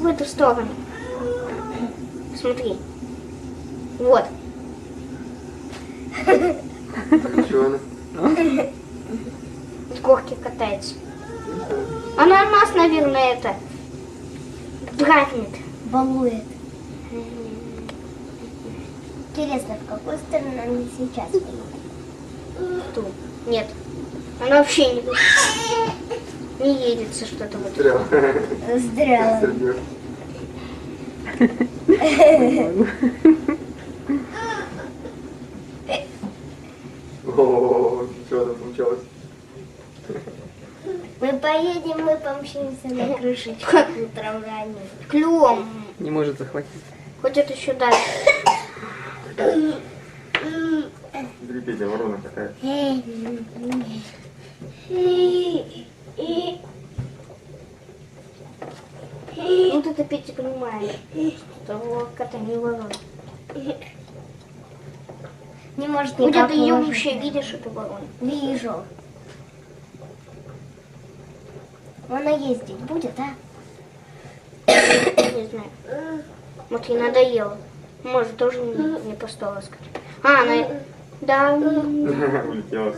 в эту сторону. Смотри. Вот. Чего она? С горки катается. Она нас, наверное, это дразнит. Балует. Интересно, в какую сторону она сейчас едет? Ту. Нет. Она вообще не едется что-то вот. Зря. Зря. Сорвёшь. О, что там получалось? Мы поедем, мы помчимся на крышечку утром ранее. Клювом. Не может захватить. Ходит еще дальше. Смотри, Петя, ворона какая. Вот это Петя понимает, что волк-то не ворона. Не может Где никак ты ее уложить. вообще видишь, эту ворону? Вижу. Она ездить будет, а? Не знаю. Вот ей надоело. Может, тоже не по столу сказать. А, она... Да. Улетела.